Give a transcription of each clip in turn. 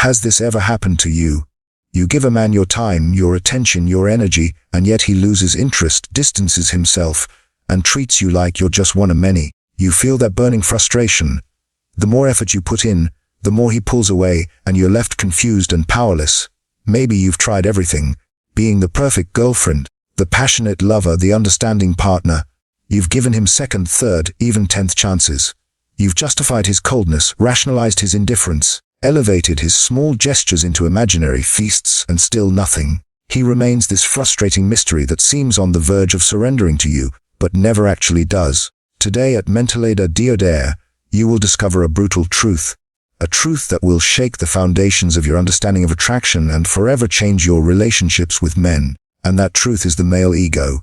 Has this ever happened to you? You give a man your time, your attention, your energy, and yet he loses interest, distances himself, and treats you like you're just one of many. You feel that burning frustration. The more effort you put in, the more he pulls away, and you're left confused and powerless. Maybe you've tried everything, being the perfect girlfriend, the passionate lover, the understanding partner. You've given him second, third, even 10th chances. You've justified his coldness, rationalized his indifference, elevated his small gestures into imaginary feasts, and still nothing. He remains this frustrating mystery that seems on the verge of surrendering to you, but never actually does. Today at Mentaleda Diodare, you will discover a brutal truth. A truth that will shake the foundations of your understanding of attraction and forever change your relationships with men. And that truth is the male ego.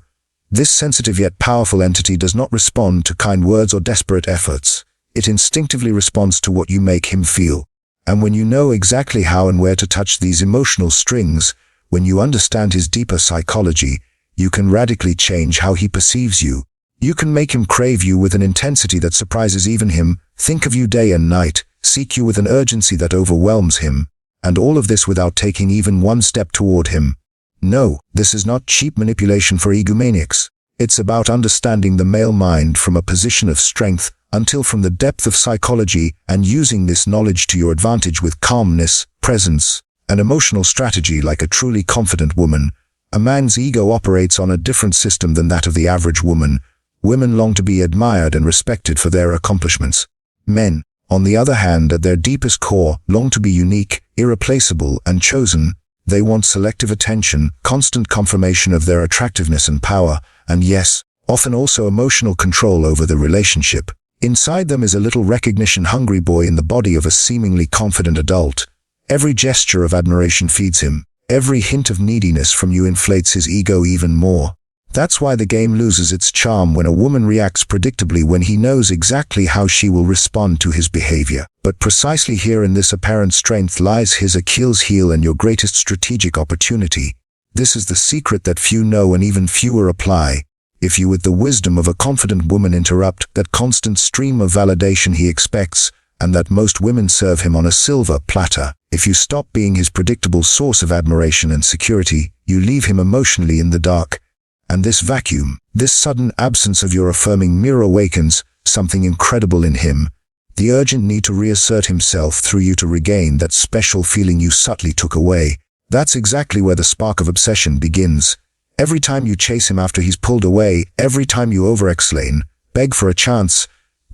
This sensitive yet powerful entity does not respond to kind words or desperate efforts. It instinctively responds to what you make him feel. And when you know exactly how and where to touch these emotional strings, when you understand his deeper psychology, you can radically change how he perceives you. You can make him crave you with an intensity that surprises even him, think of you day and night, seek you with an urgency that overwhelms him, and all of this without taking even one step toward him. No, this is not cheap manipulation for egomaniacs. It's about understanding the male mind from a position of strength until from the depth of psychology and using this knowledge to your advantage with calmness, presence, and emotional strategy like a truly confident woman. A man's ego operates on a different system than that of the average woman. Women long to be admired and respected for their accomplishments. Men, on the other hand, at their deepest core, long to be unique, irreplaceable, and chosen. They want selective attention, constant confirmation of their attractiveness and power, and yes, often also emotional control over the relationship. Inside them is a little recognition-hungry boy in the body of a seemingly confident adult. Every gesture of admiration feeds him. Every hint of neediness from you inflates his ego even more. That's why the game loses its charm when a woman reacts predictably when he knows exactly how she will respond to his behavior. But precisely here in this apparent strength lies his Achilles heel and your greatest strategic opportunity. This is the secret that few know and even fewer apply. If you with the wisdom of a confident woman interrupt that constant stream of validation he expects, and that most women serve him on a silver platter, if you stop being his predictable source of admiration and security, you leave him emotionally in the dark. And this vacuum, this sudden absence of your affirming mirror awakens something incredible in him. The urgent need to reassert himself through you to regain that special feeling you subtly took away. That's exactly where the spark of obsession begins. Every time you chase him after he's pulled away, every time you over-explain, beg for a chance,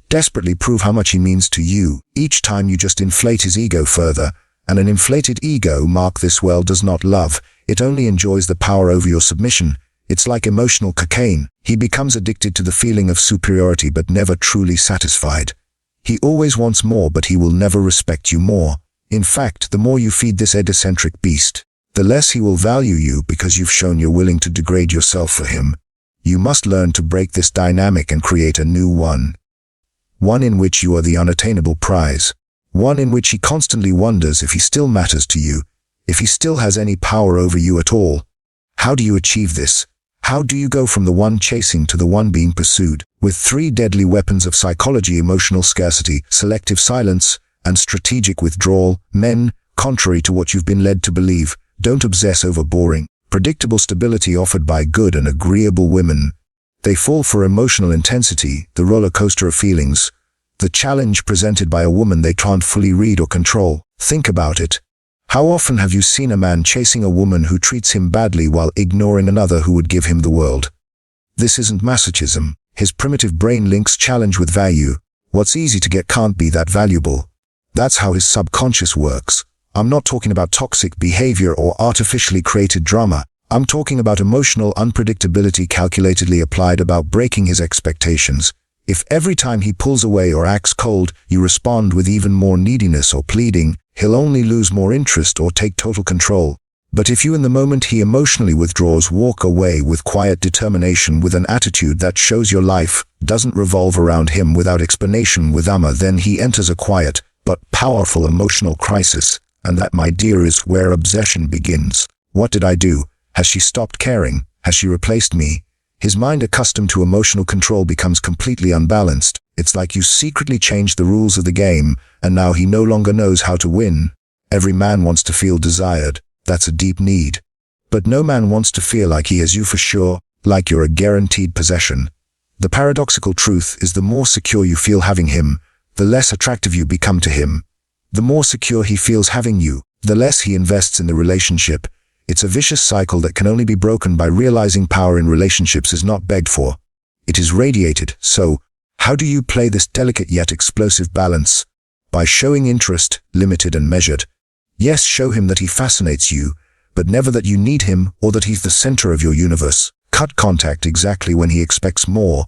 desperately prove how much he means to you, each time you just inflate his ego further. And an inflated ego, mark this well, does not love. It only enjoys the power over your submission. It's like emotional cocaine. He becomes addicted to the feeling of superiority but never truly satisfied. He always wants more, but he will never respect you more. In fact, the more you feed this egocentric beast, the less he will value you because you've shown you're willing to degrade yourself for him. You must learn to break this dynamic and create a new one. One in which you are the unattainable prize. One in which he constantly wonders if he still matters to you, if he still has any power over you at all. How do you achieve this? How do you go from the one chasing to the one being pursued? With 3 deadly weapons of psychology: emotional scarcity, selective silence, and strategic withdrawal. Men, contrary to what you've been led to believe, don't obsess over boring, predictable stability offered by good and agreeable women. They fall for emotional intensity, the roller coaster of feelings, the challenge presented by a woman they can't fully read or control. Think about it. How often have you seen a man chasing a woman who treats him badly while ignoring another who would give him the world? This isn't masochism. His primitive brain links challenge with value. What's easy to get can't be that valuable. That's how his subconscious works. I'm not talking about toxic behavior or artificially created drama. I'm talking about emotional unpredictability calculatedly applied, about breaking his expectations. If every time he pulls away or acts cold, you respond with even more neediness or pleading, he'll only lose more interest or take total control. But if you, in the moment he emotionally withdraws, walk away with quiet determination, with an attitude that shows your life doesn't revolve around him without explanation, with then he enters a quiet but powerful emotional crisis. And that, my dear, is where obsession begins. What did I do? Has she stopped caring? Has she replaced me? His mind, accustomed to emotional control, becomes completely unbalanced. It's like you secretly changed the rules of the game, and now he no longer knows how to win. Every man wants to feel desired. That's a deep need. But no man wants to feel like he has you for sure, like you're a guaranteed possession. The paradoxical truth is the more secure you feel having him, the less attractive you become to him. The more secure he feels having you, the less he invests in the relationship. It's a vicious cycle that can only be broken by realizing power in relationships is not begged for. It is radiated. So, how do you play this delicate yet explosive balance? By showing interest, limited and measured. Yes, show him that he fascinates you, but never that you need him or that he's the center of your universe. Cut contact exactly when he expects more,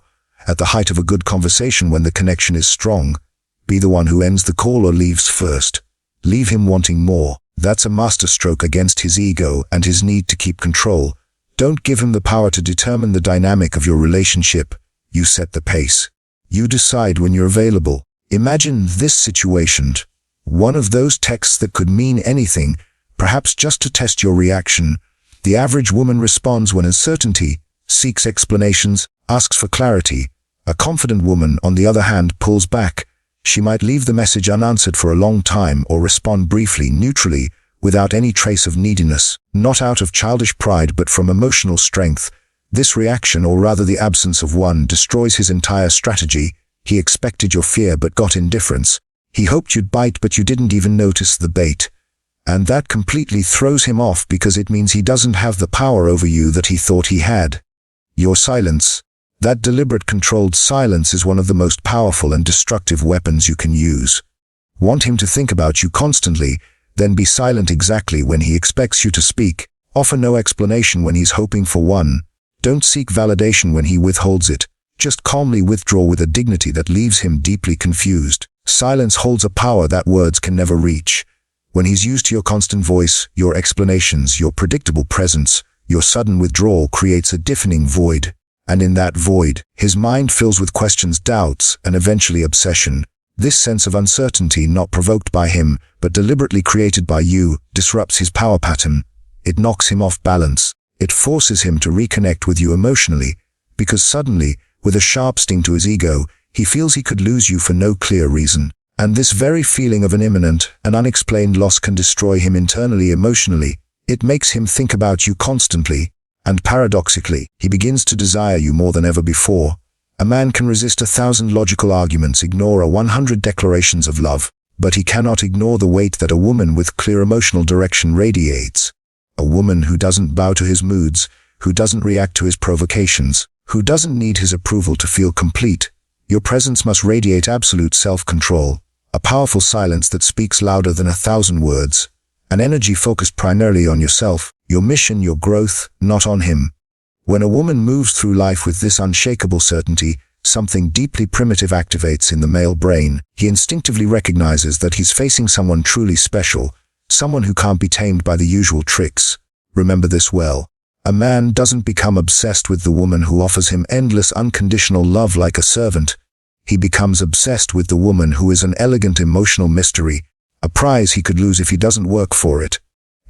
at the height of a good conversation when the connection is strong. Be the one who ends the call or leaves first. Leave him wanting more. That's a masterstroke against his ego and his need to keep control. Don't give him the power to determine the dynamic of your relationship. You set the pace. You decide when you're available. Imagine this situation. One of those texts that could mean anything, perhaps just to test your reaction. The average woman responds when uncertainty, seeks explanations, asks for clarity. A confident woman, on the other hand, pulls back. She might leave the message unanswered for a long time or respond briefly, neutrally, without any trace of neediness, not out of childish pride but from emotional strength. This reaction, or rather the absence of one, destroys his entire strategy. He expected your fear but got indifference. He hoped you'd bite but you didn't even notice the bait. And that completely throws him off because it means he doesn't have the power over you that he thought he had. Your silence. That deliberate controlled silence is one of the most powerful and destructive weapons you can use. Want him to think about you constantly, then be silent exactly when he expects you to speak. Offer no explanation when he's hoping for one. Don't seek validation when he withholds it. Just calmly withdraw with a dignity that leaves him deeply confused. Silence holds a power that words can never reach. When he's used to your constant voice, your explanations, your predictable presence, your sudden withdrawal creates a deafening void. And in that void, his mind fills with questions, doubts, and eventually obsession. This sense of uncertainty, not provoked by him, but deliberately created by you, disrupts his power pattern. It knocks him off balance. It forces him to reconnect with you emotionally, because suddenly, with a sharp sting to his ego, he feels he could lose you for no clear reason. And this very feeling of an imminent and unexplained loss can destroy him internally, emotionally. It makes him think about you constantly. And paradoxically, he begins to desire you more than ever before. A man can resist 1,000 logical arguments, ignore 100 declarations of love, but he cannot ignore the weight that a woman with clear emotional direction radiates. A woman who doesn't bow to his moods, who doesn't react to his provocations, who doesn't need his approval to feel complete. Your presence must radiate absolute self-control, a powerful silence that speaks louder than 1,000 words, an energy focused primarily on yourself, your mission, your growth, not on him. When a woman moves through life with this unshakable certainty, something deeply primitive activates in the male brain. He instinctively recognizes that he's facing someone truly special, someone who can't be tamed by the usual tricks. Remember this well. A man doesn't become obsessed with the woman who offers him endless unconditional love like a servant. He becomes obsessed with the woman who is an elegant emotional mystery, a prize he could lose if he doesn't work for it.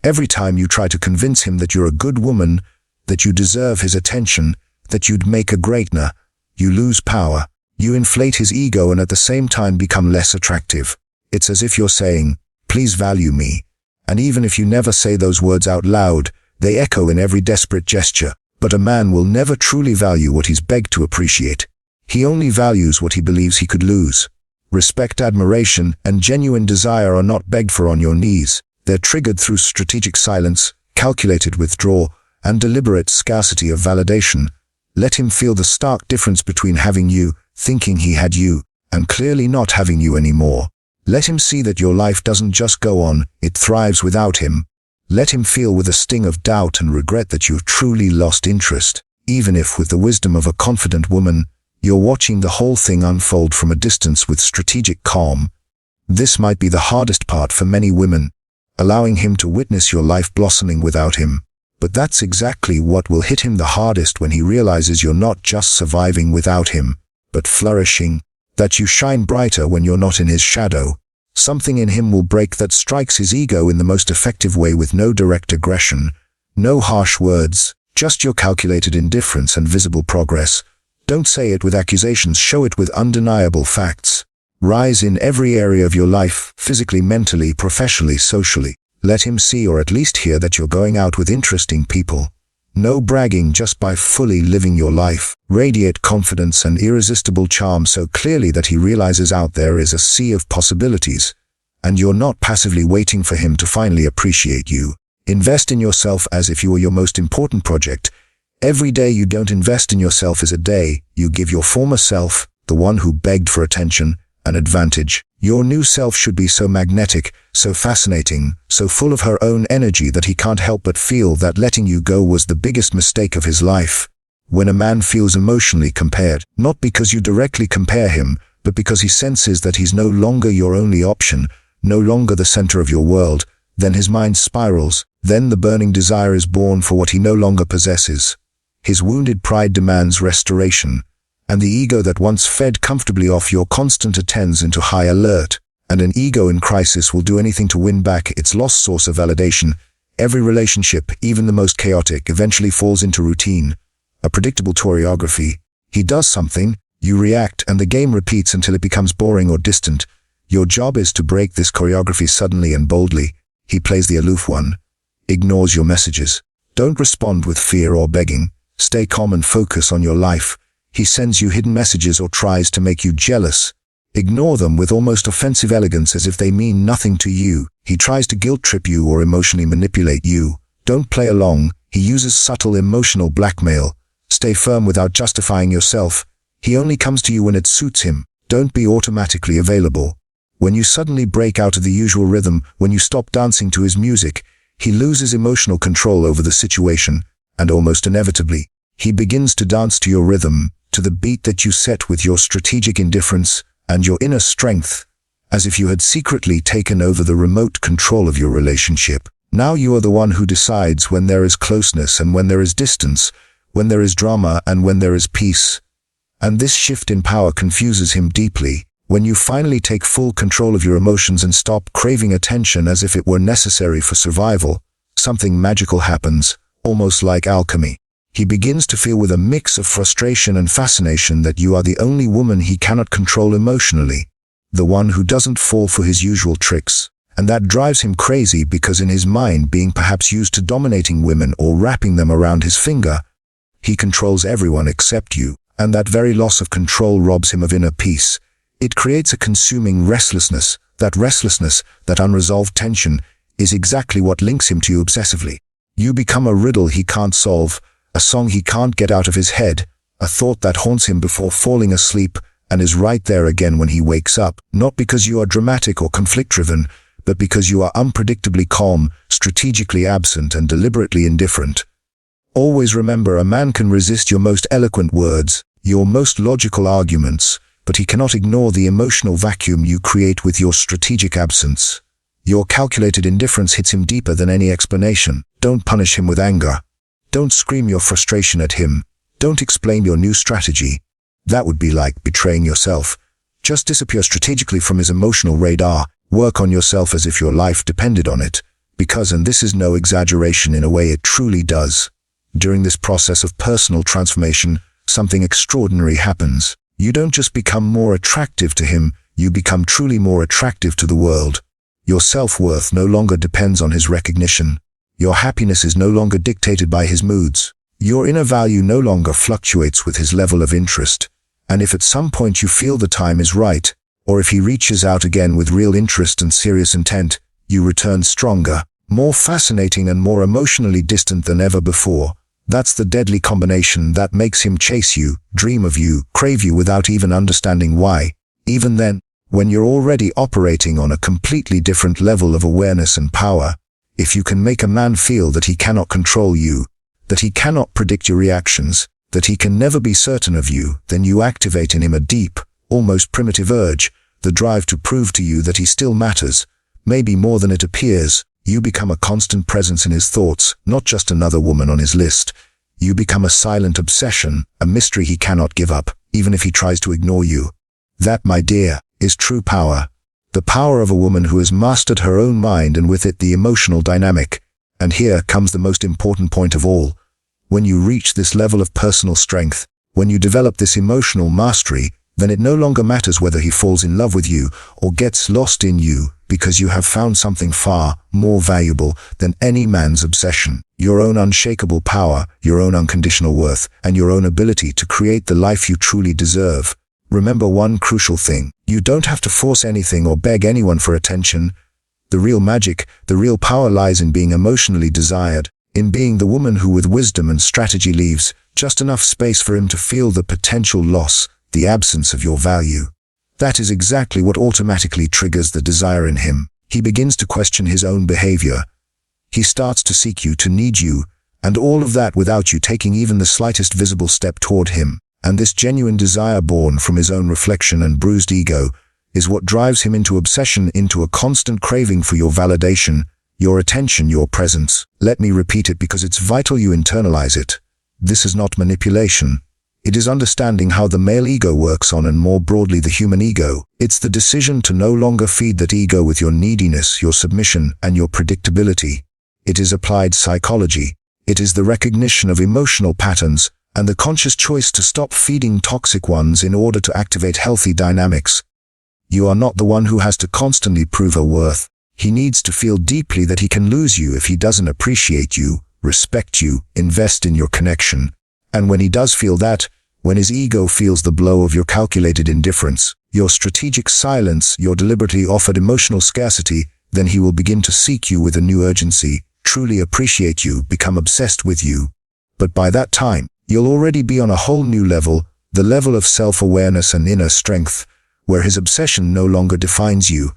Every time you try to convince him that you're a good woman, that you deserve his attention, that you'd make a greatner, you lose power. You inflate his ego and at the same time become less attractive. It's as if you're saying, "Please value me." And even if you never say those words out loud, they echo in every desperate gesture. But a man will never truly value what he's begged to appreciate. He only values what he believes he could lose. Respect, admiration, and genuine desire are not begged for on your knees. They're triggered through strategic silence, calculated withdrawal, and deliberate scarcity of validation. Let him feel the stark difference between having you, thinking he had you, and clearly not having you anymore. Let him see that your life doesn't just go on, it thrives without him. Let him feel with a sting of doubt and regret that you've truly lost interest, even if, with the wisdom of a confident woman, you're watching the whole thing unfold from a distance with strategic calm. This might be the hardest part for many women, allowing him to witness your life blossoming without him. But that's exactly what will hit him the hardest when he realizes you're not just surviving without him, but flourishing, that you shine brighter when you're not in his shadow. Something in him will break that strikes his ego in the most effective way, with no direct aggression, no harsh words, just your calculated indifference and visible progress. Don't say it with accusations, show it with undeniable facts. Rise in every area of your life, physically, mentally, professionally, socially. Let him see or at least hear that you're going out with interesting people. No bragging, just by fully living your life. Radiate confidence and irresistible charm so clearly that he realizes out there is a sea of possibilities, and you're not passively waiting for him to finally appreciate you. Invest in yourself as if you were your most important project. Every day you don't invest in yourself is a day you give your former self, the one who begged for attention, an advantage. Your new self should be so magnetic, so fascinating, so full of her own energy that he can't help but feel that letting you go was the biggest mistake of his life. When a man feels emotionally compared, not because you directly compare him, but because he senses that he's no longer your only option, no longer the center of your world, then his mind spirals. Then the burning desire is born for what he no longer possesses. His wounded pride demands restoration, and the ego that once fed comfortably off your constant attends into high alert, and an ego in crisis will do anything to win back its lost source of validation. Every relationship, even the most chaotic, eventually falls into routine, a predictable choreography. He does something, you react, and the game repeats until it becomes boring or distant. Your job is to break this choreography suddenly and boldly. He plays the aloof one, ignores your messages. Don't respond with fear or begging. Stay calm and focus on your life. He sends you hidden messages or tries to make you jealous. Ignore them with almost offensive elegance as if they mean nothing to you. He tries to guilt-trip you or emotionally manipulate you. Don't play along. He uses subtle emotional blackmail. Stay firm without justifying yourself. He only comes to you when it suits him. Don't be automatically available. When you suddenly break out of the usual rhythm, when you stop dancing to his music, he loses emotional control over the situation, and almost inevitably, he begins to dance to your rhythm, to the beat that you set with your strategic indifference and your inner strength, as if you had secretly taken over the remote control of your relationship. Now you are the one who decides when there is closeness and when there is distance, when there is drama and when there is peace. And this shift in power confuses him deeply. When you finally take full control of your emotions and stop craving attention as if it were necessary for survival, something magical happens, almost like alchemy. He begins to feel with a mix of frustration and fascination that you are the only woman he cannot control emotionally, the one who doesn't fall for his usual tricks. And that drives him crazy because in his mind, being perhaps used to dominating women or wrapping them around his finger, he controls everyone except you, and that very loss of control robs him of inner peace. It creates a consuming restlessness. That unresolved tension, is exactly what links him to you obsessively. You become a riddle he can't solve, a song he can't get out of his head, a thought that haunts him before falling asleep and is right there again when he wakes up, not because you are dramatic or conflict-driven, but because you are unpredictably calm, strategically absent, and deliberately indifferent. Always remember, a man can resist your most eloquent words, your most logical arguments, but he cannot ignore the emotional vacuum you create with your strategic absence. Your calculated indifference hits him deeper than any explanation. Don't punish him with anger. Don't scream your frustration at him. Don't explain your new strategy. That would be like betraying yourself. Just disappear strategically from his emotional radar. Work on yourself as if your life depended on it. Because, and this is no exaggeration, in a way it truly does, during this process of personal transformation, something extraordinary happens. You don't just become more attractive to him, you become truly more attractive to the world. Your self-worth no longer depends on his recognition. Your happiness is no longer dictated by his moods. Your inner value no longer fluctuates with his level of interest. And if at some point you feel the time is right, or if he reaches out again with real interest and serious intent, you return stronger, more fascinating and more emotionally distant than ever before. That's the deadly combination that makes him chase you, dream of you, crave you without even understanding why. Even then, when you're already operating on a completely different level of awareness and power, if you can make a man feel that he cannot control you, that he cannot predict your reactions, that he can never be certain of you, then you activate in him a deep, almost primitive urge, the drive to prove to you that he still matters, maybe more than it appears. You become a constant presence in his thoughts, not just another woman on his list. You become a silent obsession, a mystery he cannot give up, even if he tries to ignore you. That, my dear, is true power. The power of a woman who has mastered her own mind and with it the emotional dynamic. And here comes the most important point of all. When you reach this level of personal strength, when you develop this emotional mastery, then it no longer matters whether he falls in love with you or gets lost in you, because you have found something far more valuable than any man's obsession: your own unshakable power, your own unconditional worth, and your own ability to create the life you truly deserve. Remember one crucial thing: you don't have to force anything or beg anyone for attention. The real magic, the real power lies in being emotionally desired, in being the woman who with wisdom and strategy leaves just enough space for him to feel the potential loss, the absence of your value. That is exactly what automatically triggers the desire in him. He begins to question his own behavior. He starts to seek you, to need you, and all of that without you taking even the slightest visible step toward him. And this genuine desire, born from his own reflection and bruised ego, is what drives him into obsession, into a constant craving for your validation, your attention, your presence. Let me repeat it because it's vital you internalize it. This is not manipulation. It is understanding how the male ego works on, and more broadly the human ego. It's the decision to no longer feed that ego with your neediness, your submission, and your predictability. It is applied psychology. It is the recognition of emotional patterns and the conscious choice to stop feeding toxic ones in order to activate healthy dynamics. You are not the one who has to constantly prove her worth. He needs to feel deeply that he can lose you if he doesn't appreciate you, respect you, invest in your connection. And when he does feel that, when his ego feels the blow of your calculated indifference, your strategic silence, your deliberately offered emotional scarcity, then he will begin to seek you with a new urgency, truly appreciate you, become obsessed with you. But by that time, you'll already be on a whole new level, the level of self-awareness and inner strength, where his obsession no longer defines you,